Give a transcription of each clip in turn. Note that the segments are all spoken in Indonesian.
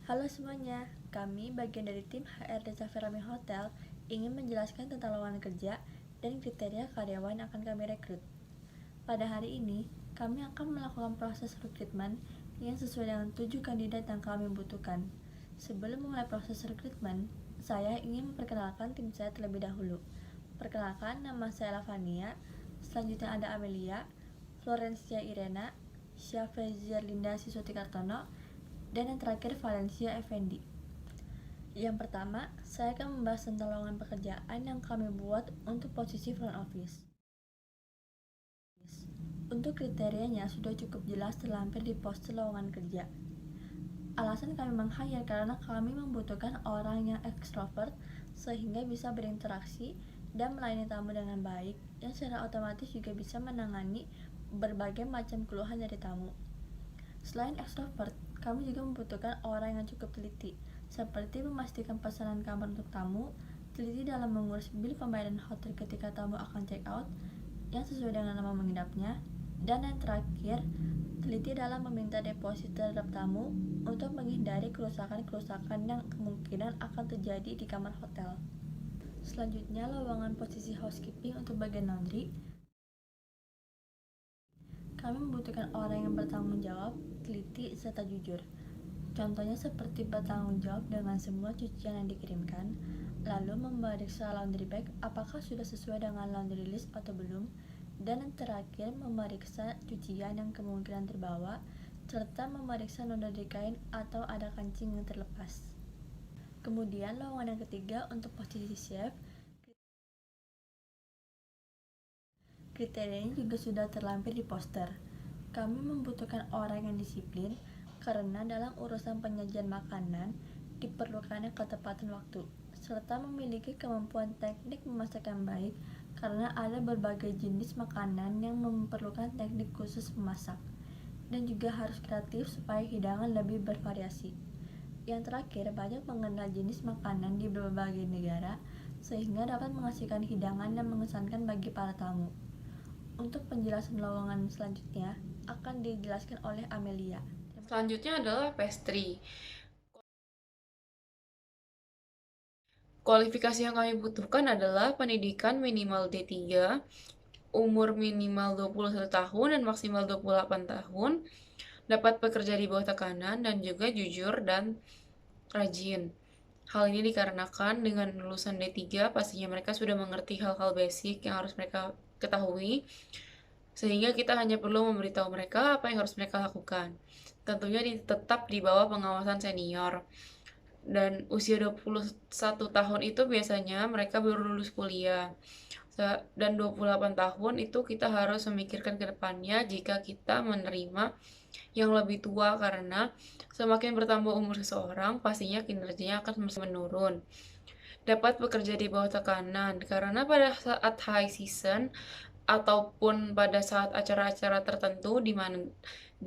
Halo semuanya, kami bagian dari tim HRD Cafe Hotel ingin menjelaskan tentang lowongan kerja dan kriteria karyawan yang akan kami rekrut. Pada hari ini, kami akan melakukan proses rekrutmen yang sesuai dengan 7 kandidat yang kami butuhkan. Sebelum memulai proses rekrutmen, saya ingin memperkenalkan tim saya terlebih dahulu. Perkenalkan, nama saya Lavania, selanjutnya ada Amelia, Florencia Irena, Syafrezia Linda Siswati Kartono, dan yang terakhir Valencia Effendi. Yang pertama, saya akan membahas tentang lowongan pekerjaan yang kami buat untuk posisi front office. Untuk kriterianya sudah cukup jelas terlampir di poster lowongan kerja. Alasan kami meng-hire karena kami membutuhkan orang yang ekstrovert sehingga bisa berinteraksi dan melayani tamu dengan baik, yang secara otomatis juga bisa menangani berbagai macam keluhan dari tamu. Selain ekstrovert, kami juga membutuhkan orang yang cukup teliti, seperti memastikan pesanan kamar untuk tamu, teliti dalam mengurus bil pembayaran hotel ketika tamu akan check out yang sesuai dengan nama menginapnya, dan yang terakhir, teliti dalam meminta deposit terhadap tamu untuk menghindari kerusakan-kerusakan yang kemungkinan akan terjadi di kamar hotel. Selanjutnya, lowongan posisi housekeeping untuk bagian laundry. Kami membutuhkan orang yang bertanggung jawab, teliti, serta jujur. Contohnya seperti bertanggung jawab dengan semua cucian yang dikirimkan, lalu memeriksa laundry bag apakah sudah sesuai dengan laundry list atau belum, dan yang terakhir memeriksa cucian yang kemungkinan terbawa, serta memeriksa noda di kain atau ada kancing yang terlepas. Kemudian lowongan yang ketiga untuk posisi chef. Kriterianya juga sudah terlampir di poster. Kami membutuhkan orang yang disiplin karena dalam urusan penyajian makanan diperlukannya ketepatan waktu, serta memiliki kemampuan teknik memasak yang baik karena ada berbagai jenis makanan yang memerlukan teknik khusus memasak, dan juga harus kreatif supaya hidangan lebih bervariasi. Yang terakhir, banyak mengenal jenis makanan di berbagai negara sehingga dapat menghasilkan hidangan yang mengesankan bagi para tamu. Untuk penjelasan lowongan selanjutnya akan dijelaskan oleh Amelia. Selanjutnya adalah pastry. Kualifikasi yang kami butuhkan adalah pendidikan minimal D3, umur minimal 21 tahun dan maksimal 28 tahun, dapat bekerja di bawah tekanan, dan juga jujur dan rajin. Hal ini dikarenakan dengan lulusan D3 pastinya mereka sudah mengerti hal-hal basic yang harus mereka ketahui, sehingga kita hanya perlu memberitahu mereka apa yang harus mereka lakukan. Tentunya tetap di bawah pengawasan senior. Dan usia 21 tahun itu biasanya mereka baru lulus kuliah. Dan 28 tahun itu kita harus memikirkan ke depannya jika kita menerima yang lebih tua, karena semakin bertambah umur seseorang, pastinya kinerjanya akan menurun. Dapat bekerja di bawah tekanan, karena pada saat high season ataupun pada saat acara-acara tertentu di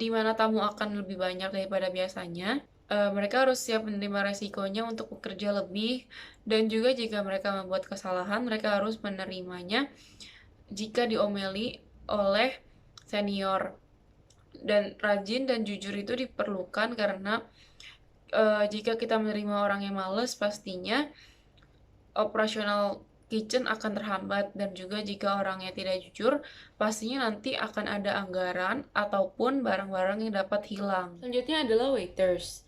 mana tamu akan lebih banyak daripada biasanya, mereka harus siap menerima resikonya untuk bekerja lebih, dan juga jika mereka membuat kesalahan, mereka harus menerimanya jika diomeli oleh senior. Dan rajin dan jujur itu diperlukan karena jika kita menerima orang yang males, pastinya operasional kitchen akan terhambat, dan juga jika orangnya tidak jujur, pastinya nanti akan ada anggaran ataupun barang-barang yang dapat hilang. Selanjutnya adalah waiters.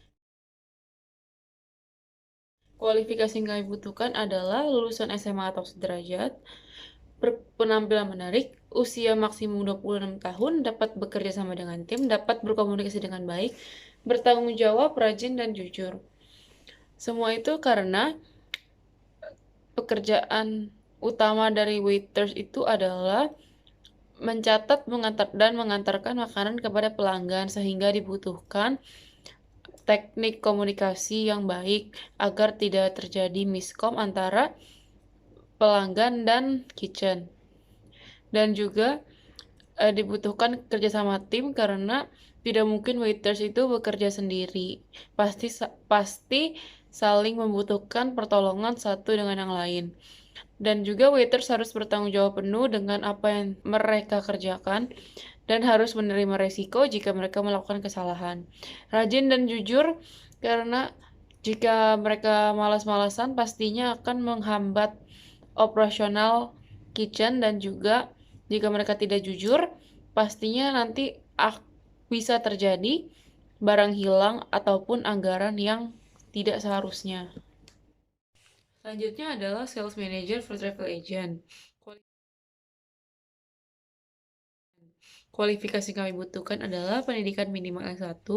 Kualifikasi yang kami butuhkan adalah lulusan SMA atau sederajat, berpenampilan menarik, usia maksimum 26 tahun, dapat bekerja sama dengan tim, dapat berkomunikasi dengan baik, bertanggung jawab, rajin, dan jujur. Semua itu karena pekerjaan utama dari waiters itu adalah mencatat, dan mengantarkan makanan kepada pelanggan, sehingga dibutuhkan teknik komunikasi yang baik agar tidak terjadi miskom antara pelanggan dan kitchen. Dan juga dibutuhkan kerjasama tim karena tidak mungkin waiters itu bekerja sendiri. Pasti saling membutuhkan pertolongan satu dengan yang lain. Dan juga waiters harus bertanggung jawab penuh dengan apa yang mereka kerjakan dan harus menerima resiko jika mereka melakukan kesalahan. Rajin dan jujur karena jika mereka malas-malasan pastinya akan menghambat operasional kitchen, dan juga jika mereka tidak jujur pastinya nanti bisa terjadi barang hilang ataupun anggaran yang tidak seharusnya. Selanjutnya adalah sales manager for travel agent. Kualifikasi yang kami butuhkan adalah pendidikan minimal S1,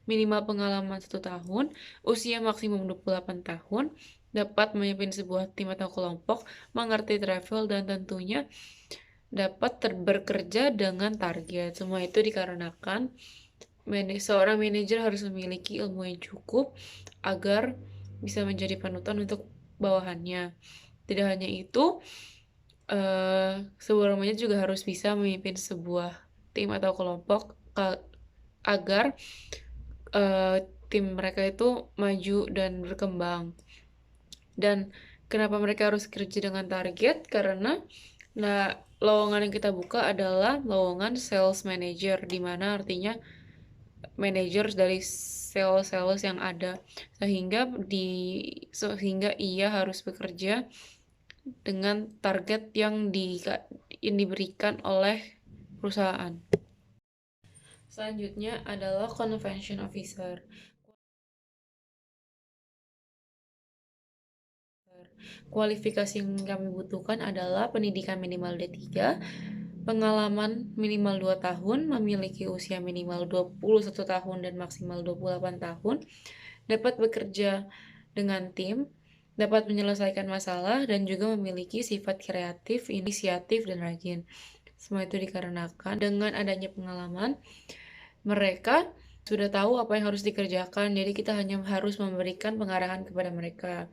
minimal pengalaman 1 tahun, usia maksimum 28 tahun, dapat memimpin sebuah tim atau kelompok, mengerti travel, dan tentunya dapat bekerja dengan target. Semua itu dikarenakan seorang manajer harus memiliki ilmu yang cukup agar bisa menjadi panutan untuk bawahannya. Tidak hanya itu, seorang manajer juga harus bisa memimpin sebuah tim atau kelompok agar tim mereka itu maju dan berkembang. Dan kenapa mereka harus kerja dengan target? Karena lowongan yang kita buka adalah lowongan sales manager, di mana artinya manajer dari sales yang ada, sehingga ia harus bekerja dengan target yang diberikan oleh perusahaan. Selanjutnya adalah convention officer. Kualifikasi yang kami butuhkan adalah pendidikan minimal D3, pengalaman minimal 2 tahun, memiliki usia minimal 21 tahun dan maksimal 28 tahun, dapat bekerja dengan tim, dapat menyelesaikan masalah, dan juga memiliki sifat kreatif, inisiatif, dan rajin. Semua itu dikarenakan dengan adanya pengalaman, mereka sudah tahu apa yang harus dikerjakan, jadi kita hanya harus memberikan pengarahan kepada mereka.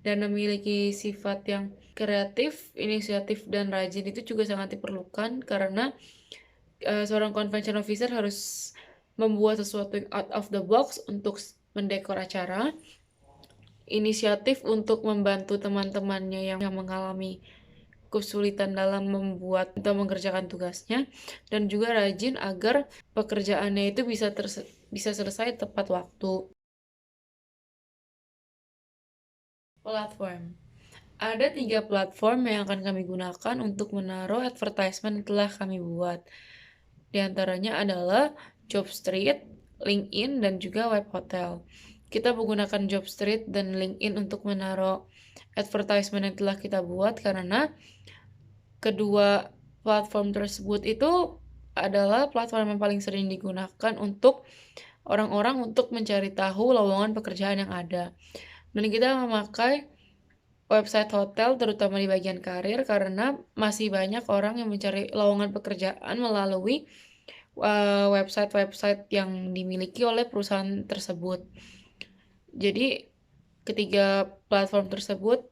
Dan memiliki sifat yang kreatif, inisiatif, dan rajin itu juga sangat diperlukan karena seorang convention officer harus membuat sesuatu yang out of the box untuk mendekor acara, inisiatif untuk membantu teman-temannya yang mengalami kesulitan dalam membuat atau mengerjakan tugasnya, dan juga rajin agar pekerjaannya itu bisa selesai tepat waktu. Platform. Ada 3 platform yang akan kami gunakan untuk menaruh advertisement yang telah kami buat. Di antaranya adalah Jobstreet, LinkedIn, dan juga Web Hotel. Kita menggunakan Jobstreet dan LinkedIn untuk menaruh advertisement yang telah kita buat karena kedua platform tersebut itu adalah platform yang paling sering digunakan untuk orang-orang untuk mencari tahu lowongan pekerjaan yang ada. Dan kita memakai website hotel terutama di bagian karir karena masih banyak orang yang mencari lowongan pekerjaan melalui website-website yang dimiliki oleh perusahaan tersebut. Jadi ketiga platform tersebut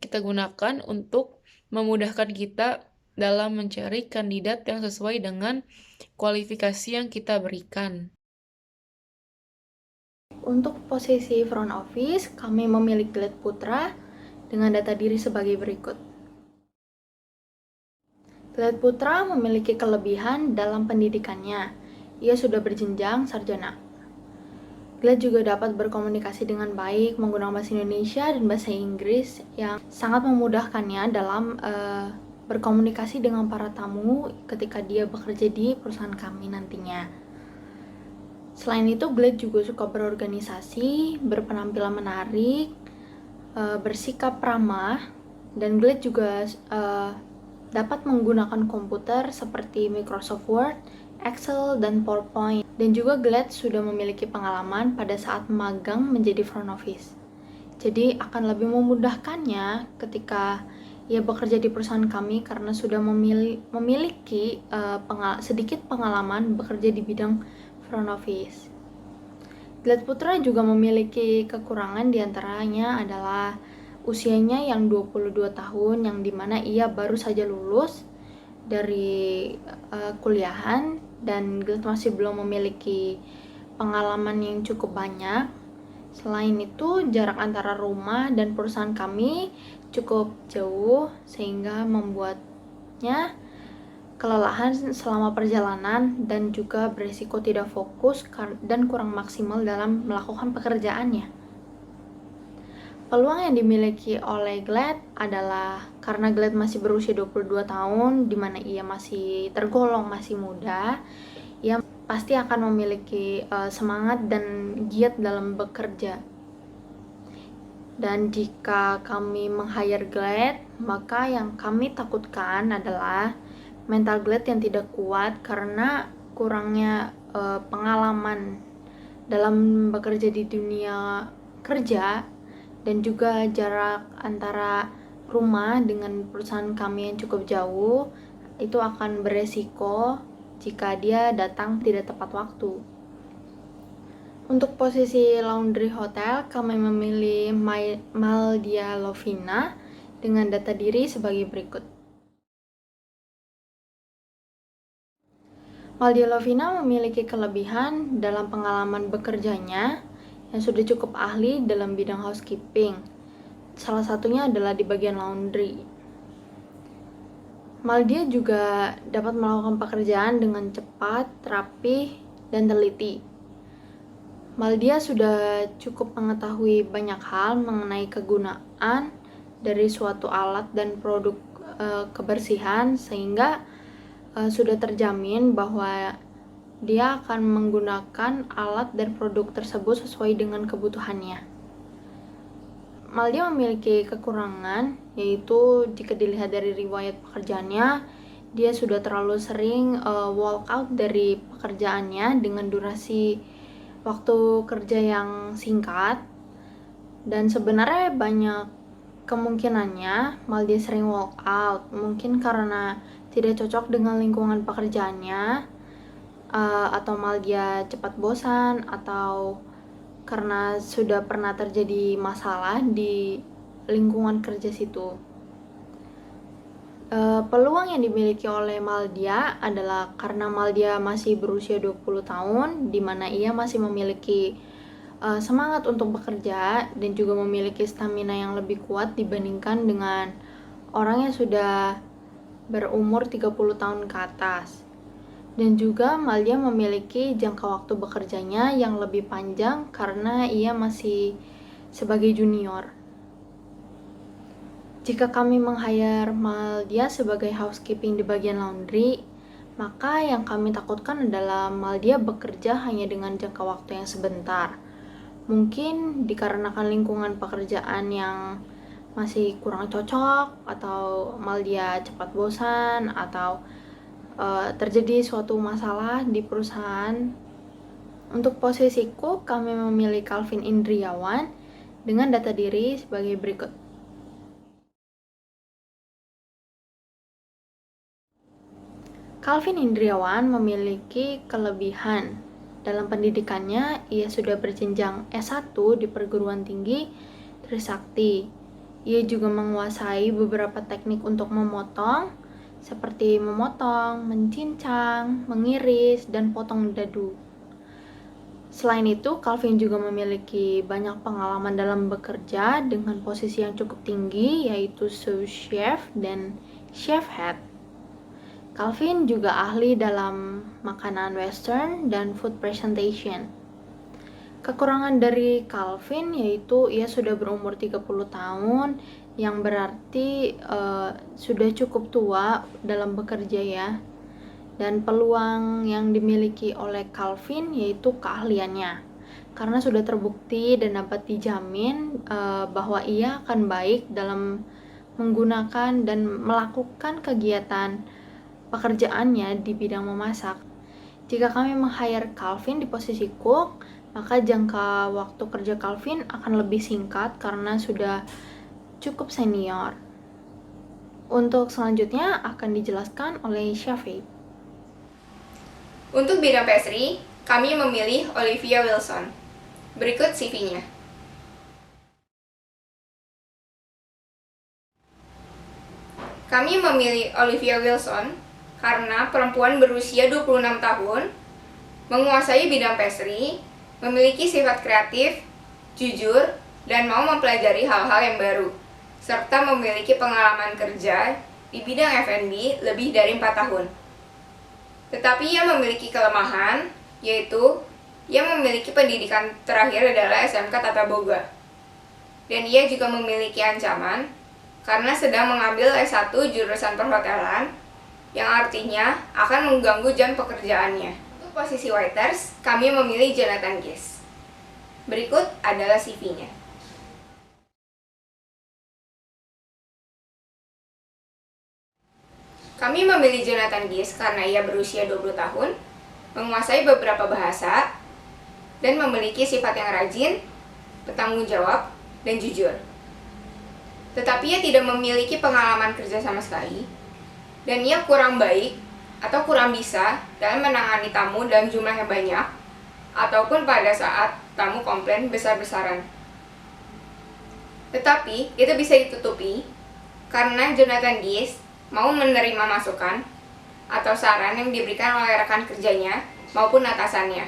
kita gunakan untuk memudahkan kita dalam mencari kandidat yang sesuai dengan kualifikasi yang kita berikan. Untuk posisi front office, kami memilih Glad Putra dengan data diri sebagai berikut. Glad Putra memiliki kelebihan dalam pendidikannya. Ia sudah berjenjang sarjana. Glad juga dapat berkomunikasi dengan baik menggunakan bahasa Indonesia dan bahasa Inggris yang sangat memudahkannya dalam berkomunikasi dengan para tamu ketika dia bekerja di perusahaan kami nantinya. Selain itu, Glad juga suka berorganisasi, berpenampilan menarik, bersikap ramah, dan Glad juga dapat menggunakan komputer seperti Microsoft Word, Excel, dan PowerPoint. Dan juga Glad sudah memiliki pengalaman pada saat magang menjadi front office. Jadi akan lebih memudahkannya ketika ia bekerja di perusahaan kami karena sudah memiliki sedikit pengalaman bekerja di bidang front office. Glad Putra juga memiliki kekurangan, diantaranya adalah usianya yang 22 tahun, yang dimana ia baru saja lulus dari kuliahan, dan Glad masih belum memiliki pengalaman yang cukup banyak. Selain itu, jarak antara rumah dan perusahaan kami cukup jauh sehingga membuatnya kelelahan selama perjalanan, dan juga berisiko tidak fokus dan kurang maksimal dalam melakukan pekerjaannya. Peluang yang dimiliki oleh Glad adalah karena Glad masih berusia 22 tahun, di mana ia masih tergolong masih muda, ia pasti akan memiliki semangat dan giat dalam bekerja. Dan jika kami meng-hire Glad, maka yang kami takutkan adalah mental Glad yang tidak kuat karena kurangnya pengalaman dalam bekerja di dunia kerja, dan juga jarak antara rumah dengan perusahaan kami yang cukup jauh itu akan beresiko jika dia datang tidak tepat waktu. Untuk posisi laundry hotel, kami memilih Maldia Lovina dengan data diri sebagai berikut. Maldia Lovina memiliki kelebihan dalam pengalaman bekerjanya yang sudah cukup ahli dalam bidang housekeeping. Salah satunya adalah di bagian laundry. Maldia juga dapat melakukan pekerjaan dengan cepat, rapi, dan teliti. Maldia sudah cukup mengetahui banyak hal mengenai kegunaan dari suatu alat dan produk kebersihan, sehingga sudah terjamin bahwa dia akan menggunakan alat dan produk tersebut sesuai dengan kebutuhannya. Maldia memiliki kekurangan, yaitu jika dilihat dari riwayat pekerjaannya, dia sudah terlalu sering walk out dari pekerjaannya dengan durasi waktu kerja yang singkat. Dan sebenarnya banyak kemungkinannya Maldia sering walk out, mungkin karena tidak cocok dengan lingkungan pekerjaannya, atau Maldia cepat bosan, atau karena sudah pernah terjadi masalah di lingkungan kerja situ. Peluang yang dimiliki oleh Maldia adalah karena Maldia masih berusia 20 tahun, di mana ia masih memiliki semangat untuk bekerja dan juga memiliki stamina yang lebih kuat dibandingkan dengan orang yang sudah berumur 30 tahun ke atas. Dan juga Maldia memiliki jangka waktu bekerjanya yang lebih panjang karena ia masih sebagai junior. Jika kami meng-hire Maldia sebagai housekeeping di bagian laundry, maka yang kami takutkan adalah Maldia bekerja hanya dengan jangka waktu yang sebentar. Mungkin dikarenakan lingkungan pekerjaan yang masih kurang cocok, atau Maldia cepat bosan, atau terjadi suatu masalah di perusahaan. Untuk posisiku, kami memilih Calvin Indriawan dengan data diri sebagai berikut. Calvin Indriawan memiliki kelebihan. Dalam pendidikannya, ia sudah berjenjang S1 di perguruan tinggi Trisakti. Ia juga menguasai beberapa teknik untuk memotong, seperti memotong, mencincang, mengiris, dan potong dadu. Selain itu, Calvin juga memiliki banyak pengalaman dalam bekerja dengan posisi yang cukup tinggi, yaitu sous chef dan chef head. Calvin juga ahli dalam makanan western dan food presentation. Kekurangan dari Calvin yaitu ia sudah berumur 30 tahun, yang berarti sudah cukup tua dalam bekerja ya. Dan peluang yang dimiliki oleh Calvin yaitu keahliannya, karena sudah terbukti dan dapat dijamin bahwa ia akan baik dalam menggunakan dan melakukan kegiatan pekerjaannya di bidang memasak. Jika kami meng-hire Calvin di posisi cook, maka jangka waktu kerja Calvin akan lebih singkat karena sudah cukup senior. Untuk selanjutnya akan dijelaskan oleh Syafiq. Untuk bidang pastry, kami memilih Olivia Wilson. Berikut CV-nya. Kami memilih Olivia Wilson karena perempuan berusia 26 tahun, menguasai bidang pastry, memiliki sifat kreatif, jujur, dan mau mempelajari hal-hal yang baru, serta memiliki pengalaman kerja di bidang F&B lebih dari 4 tahun. Tetapi ia memiliki kelemahan, yaitu ia memiliki pendidikan terakhir adalah SMK Tata Boga. Dan ia juga memiliki ancaman karena sedang mengambil S1 jurusan perhotelan, yang artinya akan mengganggu jam pekerjaannya. Untuk posisi waiters, kami memilih Jonathan Gies. Berikut adalah CV-nya. Kami memilih Jonathan Gies karena ia berusia 20 tahun, menguasai beberapa bahasa, dan memiliki sifat yang rajin, bertanggung jawab, dan jujur. Tetapi ia tidak memiliki pengalaman kerja sama sekali, dan ia kurang baik atau kurang bisa dalam menangani tamu dalam jumlah yang banyak, ataupun pada saat tamu komplain besar-besaran. Tetapi itu bisa ditutupi karena Jonathan Gies mau menerima masukan atau saran yang diberikan oleh rekan kerjanya maupun atasannya.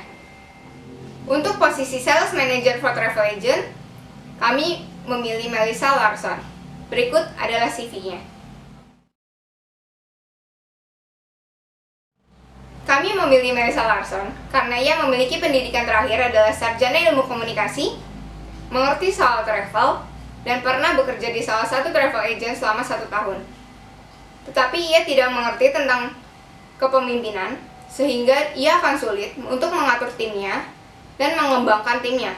Untuk posisi Sales Manager for Travel Agent, kami memilih Melissa Larson. Berikut adalah CV-nya. Kami memilih Melissa Larson karena ia memiliki pendidikan terakhir adalah sarjana ilmu komunikasi, mengerti soal travel, dan pernah bekerja di salah satu travel agent selama 1 tahun. Tetapi ia tidak mengerti tentang kepemimpinan, sehingga ia akan sulit untuk mengatur timnya dan mengembangkan timnya.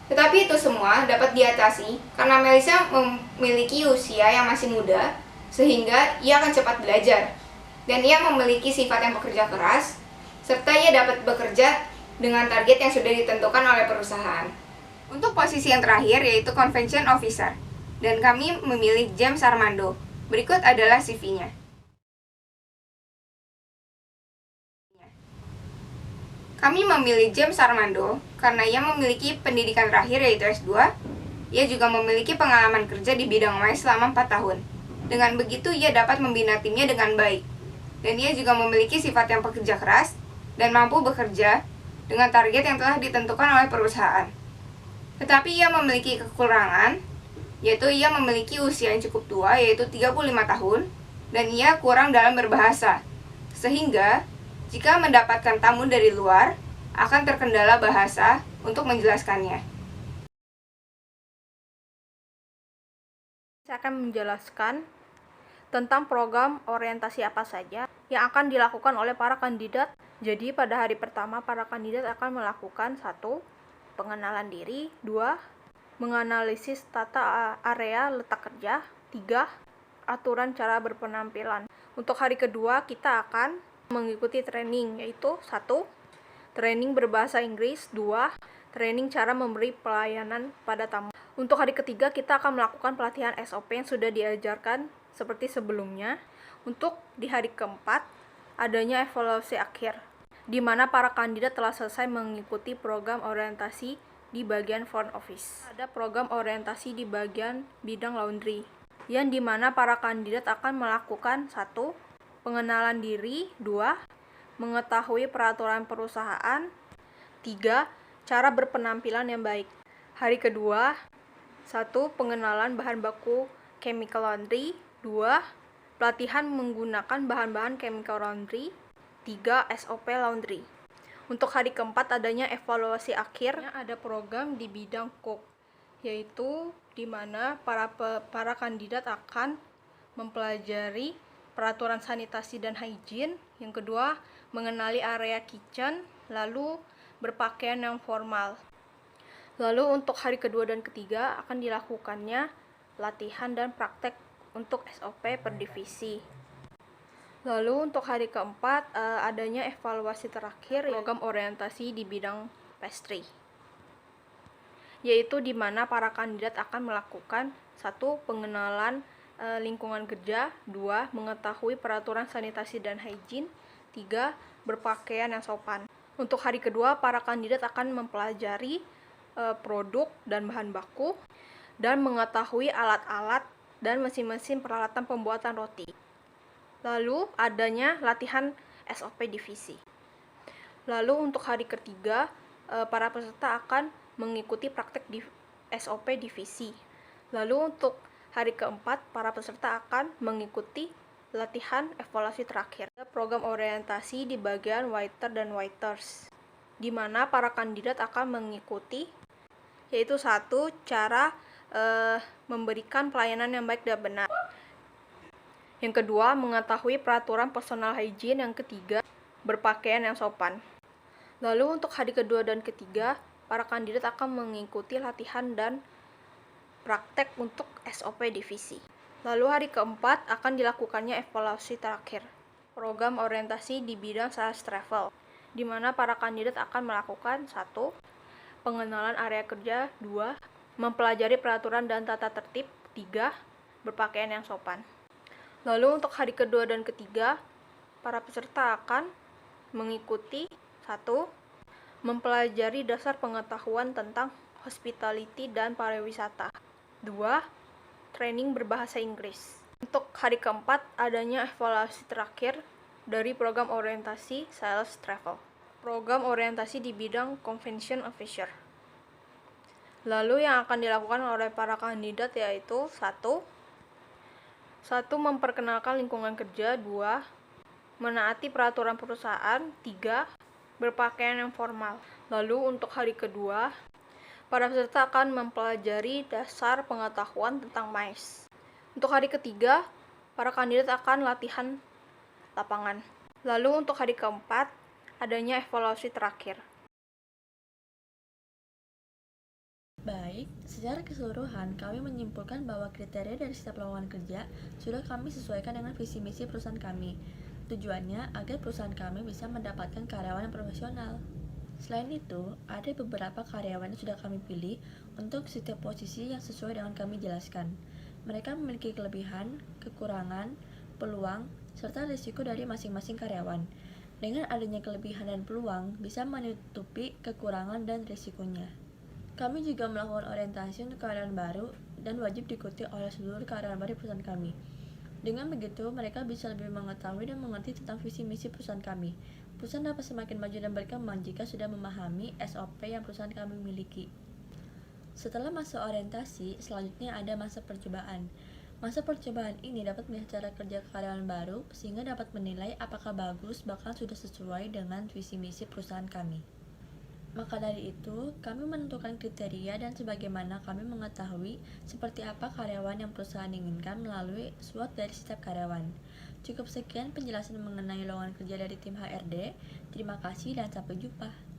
Tetapi itu semua dapat diatasi karena Melissa memiliki usia yang masih muda, sehingga ia akan cepat belajar. Dan ia memiliki sifat yang bekerja keras, serta ia dapat bekerja dengan target yang sudah ditentukan oleh perusahaan. Untuk posisi yang terakhir yaitu Convention Officer, dan kami memilih James Armando. Berikut adalah CV-nya. Kami memilih James Armando karena ia memiliki pendidikan terakhir yaitu S2. Ia juga memiliki pengalaman kerja di bidang MICE selama 4 tahun. Dengan begitu, ia dapat membina timnya dengan baik. Dan ia juga memiliki sifat yang pekerja keras dan mampu bekerja dengan target yang telah ditentukan oleh perusahaan. Tetapi ia memiliki kekurangan, yaitu ia memiliki usia yang cukup tua, yaitu 35 tahun, dan ia kurang dalam berbahasa. Sehingga, jika mendapatkan tamu dari luar, akan terkendala bahasa untuk menjelaskannya. Saya akan menjelaskan tentang program orientasi apa saja yang akan dilakukan oleh para kandidat. Jadi pada hari pertama para kandidat akan melakukan 1. Pengenalan diri, 2. Menganalisis tata area letak kerja, 3. Aturan cara berpenampilan. Untuk hari kedua kita akan mengikuti training, yaitu 1. Training berbahasa Inggris, 2. Training cara memberi pelayanan pada tamu. Untuk hari ketiga kita akan melakukan pelatihan SOP yang sudah diajarkan seperti sebelumnya. Untuk di hari keempat adanya evaluasi akhir, di mana para kandidat telah selesai mengikuti program orientasi di bagian front office. Ada program orientasi di bagian bidang laundry, yang dimana para kandidat akan melakukan 1. Pengenalan diri, 2. Mengetahui peraturan perusahaan, 3. Cara berpenampilan yang baik. Hari kedua, 1. Pengenalan bahan baku chemical laundry, 2. Pelatihan menggunakan bahan-bahan chemical laundry, 3. SOP laundry. Untuk hari keempat adanya evaluasi akhir, ada program di bidang cook, yaitu di mana para kandidat akan mempelajari peraturan sanitasi dan hygiene. Yang kedua, mengenali area kitchen, lalu berpakaian yang formal. Lalu untuk hari kedua dan ketiga akan dilakukannya latihan dan praktek untuk SOP per divisi. Lalu untuk hari keempat adanya evaluasi terakhir program orientasi di bidang pastry, yaitu di mana para kandidat akan melakukan 1. Pengenalan lingkungan kerja, 2. Mengetahui peraturan sanitasi dan hygiene, 3. Berpakaian yang sopan. Untuk hari kedua para kandidat akan mempelajari produk dan bahan baku, dan mengetahui alat-alat dan mesin-mesin peralatan pembuatan roti. Lalu adanya latihan SOP divisi. Lalu untuk hari ketiga para peserta akan mengikuti praktek di SOP divisi. Lalu untuk hari keempat para peserta akan mengikuti latihan evaluasi terakhir. program orientasi di bagian Whiter dan Whiters, di mana para kandidat akan mengikuti, yaitu satu, cara memberikan pelayanan yang baik dan benar. Yang kedua, mengetahui peraturan personal hygiene. Yang ketiga, berpakaian yang sopan. Lalu untuk hari kedua dan ketiga, para kandidat akan mengikuti latihan dan praktek untuk SOP divisi. Lalu hari keempat akan dilakukannya evaluasi terakhir, program orientasi di bidang sales travel, di mana para kandidat akan melakukan 1. Pengenalan area kerja, 2. Mempelajari peraturan dan tata tertib, 3. Berpakaian yang sopan. Lalu untuk hari kedua dan ketiga, para peserta akan mengikuti 1. Mempelajari dasar pengetahuan tentang hospitality dan pariwisata, 2. Training berbahasa Inggris. Untuk hari keempat, adanya evaluasi terakhir dari program orientasi sales travel, program orientasi di bidang convention officer. Lalu yang akan dilakukan oleh para kandidat yaitu 1. Memperkenalkan lingkungan kerja, 2. Menaati peraturan perusahaan, 3. Berpakaian yang formal. Lalu untuk hari kedua, para peserta akan mempelajari dasar pengetahuan tentang MICE. Untuk hari ketiga, para kandidat akan latihan lapangan. Lalu untuk hari keempat, adanya evaluasi terakhir. Baik, secara keseluruhan kami menyimpulkan bahwa kriteria dari setiap lowongan kerja sudah kami sesuaikan dengan visi misi perusahaan kami. Tujuannya agar perusahaan kami bisa mendapatkan karyawan yang profesional. Selain itu, ada beberapa karyawan yang sudah kami pilih untuk setiap posisi yang sesuai dengan kami jelaskan. Mereka memiliki kelebihan, kekurangan, peluang, serta risiko dari masing-masing karyawan. Dengan adanya kelebihan dan peluang, bisa menutupi kekurangan dan risikonya. Kami juga melakukan orientasi untuk karyawan baru dan wajib diikuti oleh seluruh karyawan baru perusahaan kami. Dengan begitu, mereka bisa lebih mengetahui dan mengerti tentang visi misi perusahaan kami. Perusahaan dapat semakin maju dan berkembang jika sudah memahami SOP yang perusahaan kami miliki. Setelah masa orientasi, selanjutnya ada masa percobaan. Masa percobaan ini dapat melihat cara kerja karyawan baru sehingga dapat menilai apakah bagus bahkan sudah sesuai dengan visi misi perusahaan kami. Maka dari itu, kami menentukan kriteria dan sebagaimana kami mengetahui seperti apa karyawan yang perusahaan inginkan melalui SWOT dari setiap karyawan. Cukup sekian penjelasan mengenai lowongan kerja dari tim HRD. Terima kasih dan sampai jumpa.